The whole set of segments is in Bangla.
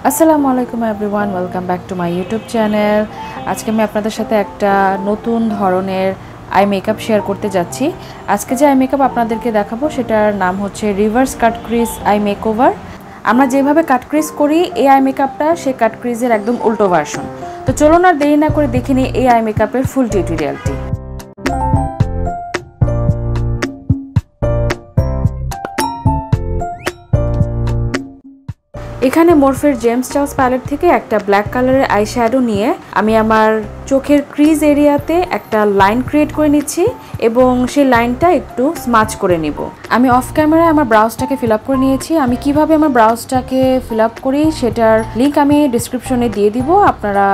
আসসালামু আলাইকুম everyone, welcome back to my YouTube channel. আজকে আমি আপনাদের সাথে একটা নতুন ধরনের আই মেকআপ শেয়ার করতে যাচ্ছি। আজকে যে আই মেকআপ আপনাদেরকে দেখাবো সেটার নাম হচ্ছে reverse cut crease eye makeover. আমরা যেভাবে কাট ক্রিজ করি এই আই মেকআপটা সেই কাট ক্রিজের একদম উল্টো ভার্সন। তো চলুন আর দেরি না করে দেখে নিই এই আই মেকআপের ফুল টিউটোরিয়ালটি। এখানে মোরফের জেমস চার্লস প্যালেট থেকে একটা ব্ল্যাক কালারের আই শ্যাডো নিয়ে আমি আমার চোখের ক্রিজ এরিয়াতে একটা লাইন ক্রিয়েট করে নিচ্ছি এবং সেই লাইনটা একটু স্মাচ করে নিব। আমি অফ ক্যামেরায় আমার ব্রাউজটাকে ফিল আপ করে নিয়েছি। আমি কিভাবে আমার ব্রাউজটাকে ফিল আপ করি সেটার লিঙ্ক আমি ডিসক্রিপশনে দিয়ে দিব, আপনারা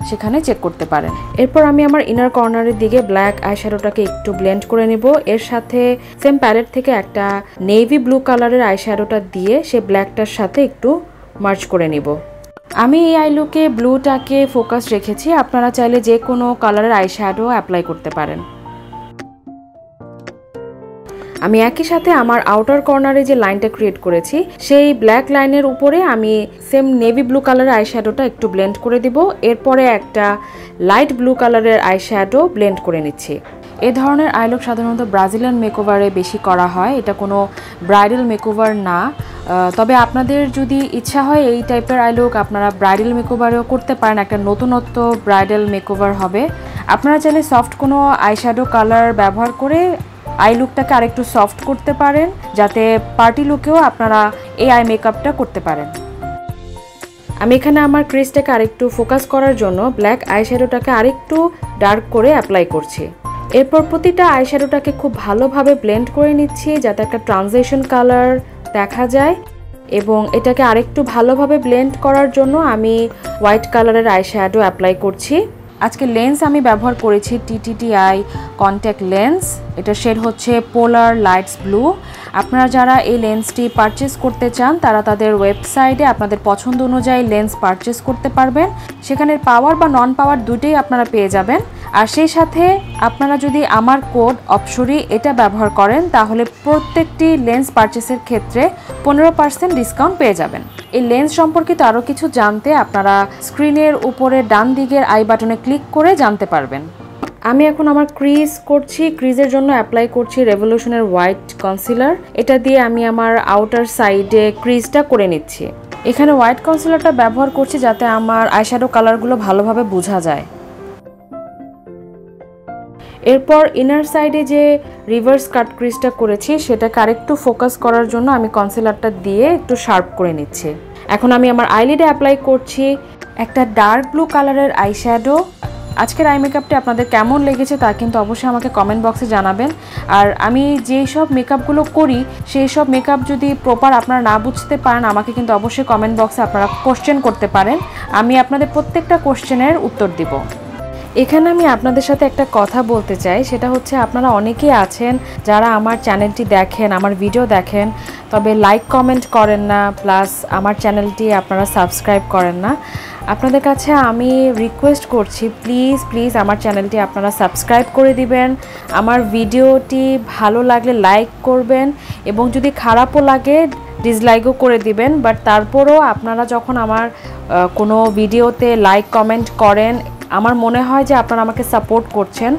সেখানে চেক করতে পারেন। এরপর আমি আমার ইনার কর্নারের দিকে ব্ল্যাক আই শ্যাডোটাকে একটু ব্লেন্ড করে নেব। এর সাথে সেম প্যালেট থেকে একটা নেভি ব্লু কালারের আই শ্যাডোটা দিয়ে সেই ব্ল্যাকটার সাথে একটু মার্চ করে নিব। আমি এই আই লুকে ব্লুটাকে ফোকাস রেখেছি, আপনারা চাইলে যে কোনো কালারের আই শ্যাডো অ্যাপ্লাই করতে পারেন। আমি একই সাথে আমার আউটার কর্নারে যে লাইনটা ক্রিয়েট করেছি সেই ব্ল্যাক লাইনের উপরে আমি সেম নেভি ব্লু কালারের আই শ্যাডোটা একটু ব্লেন্ড করে দিব। এরপরে একটা লাইট ব্লু কালারের আই শ্যাডো ব্লেন্ড করে নিচ্ছি। এই ধরনের আই লুক সাধারণত ব্রাজিলিয়ান মেকওভারে বেশি করা হয়, এটা কোনো ব্রাইডাল মেকওভার না। তবে আপনাদের যদি ইচ্ছা হয় এই টাইপের আই লুক আপনারা ব্রাইডাল মেকওভারেও করতে পারেন, একটা নতুনত্ব ব্রাইডাল মেকওভার হবে। আপনারা চাইলে সফট কোনো আইশ্যাডো কালার ব্যবহার করে আই লুকটাকে আরেকটু সফট করতে পারেন, যাতে পার্টি লুকেও আপনারা এই আই মেকআপটা করতে পারেন। আমি এখানে আমার ক্রিজটাকে আরেকটু ফোকাস করার জন্য ব্ল্যাক আইশ্যাডোটাকে আরেকটু ডার্ক করে অ্যাপ্লাই করছি। এরপর প্রতিটা আইশ্যাডোটাকে খুব ভালোভাবে ব্লেন্ড করে নিচ্ছি যাতে একটা ট্রানজিশন কালার দেখা যায়, এবং এটাকে আরেকটু ভালোভাবে ব্লেন্ড করার জন্য আমি হোয়াইট কালারের আইশ্যাডো অ্যাপ্লাই করছি। আজকে লেন্স আমি ব্যবহার করেছি TTTI কন্ট্যাক্ট লেন্স, এটা শেড হচ্ছে পোলার লাইটস ব্লু। আপনারা যারা এই লেন্সটি পারচেস করতে চান তারা তাদের ওয়েবসাইটে আপনাদের পছন্দ অনুযায়ী লেন্স পারচেস করতে পারবেন, সেখানে পাওয়ার বা নন পাওয়ার দুটোই আপনারা পেয়ে যাবেন। আর সেই সাথে আপনারা যদি আমার কোড অপশরি এটা ব্যবহার করেন তাহলে প্রত্যেকটি লেন্স পারচেসের ক্ষেত্রে 15% ডিসকাউন্ট পেয়ে যাবেন। এই লেন্স সম্পর্কিত আরও কিছু জানতে আপনারা স্ক্রিনের উপরে ডান দিকের আই বাটনে ক্লিক করে জানতে পারবেন। আমি এখন আমার ক্রিজ করছি, ক্রিজের জন্য অ্যাপ্লাই করছি রেভলিউশনের হোয়াইট কনসিলার। এটা দিয়ে আমি আমার আউটার সাইডে ক্রিজটা করে নিচ্ছি। এখানে হোয়াইট কনসিলারটা ব্যবহার করছি যাতে আমার আইশ্যাডো কালারগুলো ভালোভাবে বোঝা যায়। এরপর ইনার সাইডে যে রিভার্স কাট ক্রিজটা করেছি সেটাকে আরেকটু ফোকাস করার জন্য আমি কনসিলারটা দিয়ে একটু শার্প করে নিচ্ছি। এখন আমি আমার আইলিডে অ্যাপ্লাই করছি একটা ডার্ক ব্লু কালারের আইশ্যাডো। আজকের আই মেকআপটি আপনাদের কেমন লেগেছে তা কিন্তু অবশ্যই আমাকে কমেন্ট বক্সে জানাবেন। আর আমি যেই সব মেকআপগুলো করি সেই সব মেকআপ যদি প্রপার আপনারা না বুঝতে পারেন আমাকে কিন্তু অবশ্যই কমেন্ট বক্সে আপনারা কোশ্চেন করতে পারেন, আমি আপনাদের প্রত্যেকটা কোশ্চেনের উত্তর দিব। এখানে আমি আপনাদের সাথে একটা কথা বলতে চাই, সেটা হচ্ছে আপনারা অনেকেই আছেন যারা আমার চ্যানেলটি দেখেন, আমার ভিডিও দেখেন, তবে লাইক কমেন্ট করেন না, প্লাস আমার চ্যানেলটি আপনারা সাবস্ক্রাইব করেন না। আপনাদের কাছে আমি রিকোয়েস্ট করছি প্লিজ প্লিজ আমার চ্যানেলটি আপনারা সাবস্ক্রাইব করে দিবেন। আমার ভিডিওটি ভালো লাগলে লাইক করবেন এবং যদি খারাপও লাগে ডিসলাইকও করে দিবেন। বাট তারপরও আপনারা যখন আমার কোনো ভিডিওতে লাইক কমেন্ট করেন আমার মনে হয় যে আপনারা আমাকে সাপোর্ট করছেন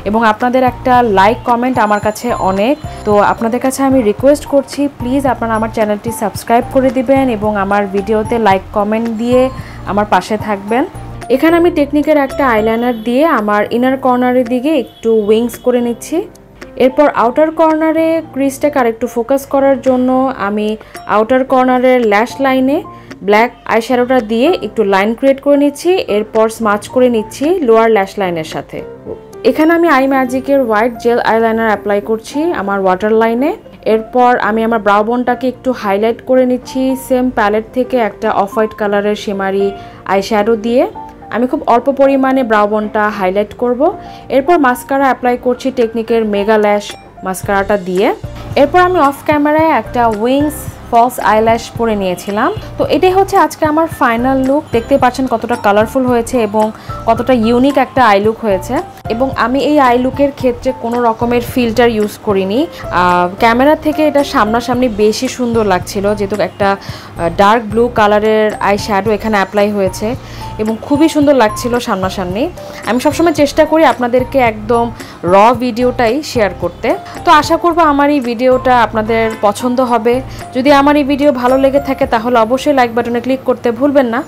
এবং আপনাদের একটা লাইক কমেন্ট আমার কাছে অনেক। তো আপনাদের কাছে আমি রিকোয়েস্ট করছি প্লিজ আপনারা আমার চ্যানেলটি সাবস্ক্রাইব করে দিবেন এবং আমার ভিডিওতে লাইক কমেন্ট দিয়ে আমার পাশে থাকবেন। এখানে আমি টেকনিকের একটা আইলাইনার দিয়ে আমার ইনার কর্নারের দিকে একটু উইংস করে নিচ্ছি। এরপর আউটার কর্নারে ক্রিজটাকে আরেকটু ফোকাস করার জন্য আমি আউটার কর্নারের ল্যাশ লাইনে ব্ল্যাক আইশ্যাডোটা দিয়ে একটু লাইন ক্রিয়েট করে নিচ্ছি। এরপর স্মাচ করে নিচ্ছি লোয়ার ল্যাশ লাইনের সাথে। এখানে আমি আই ম্যাজিকের হোয়াইট জেল আইলাইনার অ্যাপ্লাই করছি আমার ওয়াটার লাইনে। এরপর আমি আমার ব্রাউ বোনটাকে একটু হাইলাইট করে নিচ্ছি সেম প্যালেট থেকে একটা অফ হোয়াইট কালারের শিমারি আইশ্যাডো দিয়ে। আমি খুব অল্প পরিমাণে ব্রাউ বোনটা হাইলাইট করব। এরপর মাস্কারা অ্যাপ্লাই করছি টেকনিকের মেগা ল্যাশ মাস্কারাটা দিয়ে। এরপর আমি অফ ক্যামেরায় একটা উইংস ফলস আইল্যাশ পরে নিয়েছিলাম। তো এটাই হচ্ছে আজকে আমার ফাইনাল লুক। দেখতে পাচ্ছেন কতটা কালারফুল হয়েছে এবং কতটা ইউনিক একটা আই লুক হয়েছে। এবং আমি এই আই লুকের ক্ষেত্রে কোনো রকমের ফিল্টার ইউজ করিনি। ক্যামেরা থেকে এটা সামনাসামনি বেশি সুন্দর লাগছিল, যেহেতু একটা ডার্ক ব্লু কালারের আই শ্যাডো এখানে অ্যাপ্লাই হয়েছে এবং খুবই সুন্দর লাগছিল সামনাসামনি। আমি সবসময় চেষ্টা করি আপনাদেরকে একদম র ভিডিওটাই শেয়ার করতে। তো আশা করব আমার এই ভিডিওটা আপনাদের পছন্দ হবে। যদি আমার এই ভিডিও ভালো লেগে থাকে তাহলে অবশ্যই লাইক বাটনে ক্লিক করতে ভুলবেন না।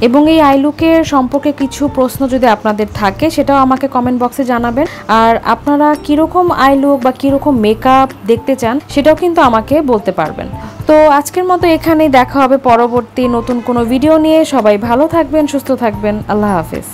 এবং এই আই লুকের সম্পর্কে কিছু প্রশ্ন যদি আপনাদের থাকে সেটাও আমাকে কমেন্ট বক্সে জানাবেন। আর আপনারা কীরকম আই লুক বা কীরকম মেকআপ দেখতে চান সেটাও কিন্তু আমাকে বলতে পারবেন। তো আজকের মতো এখানেই, দেখা হবে পরবর্তী নতুন কোনো ভিডিও নিয়ে। সবাই ভালো থাকবেন, সুস্থ থাকবেন। আল্লাহ হাফেজ।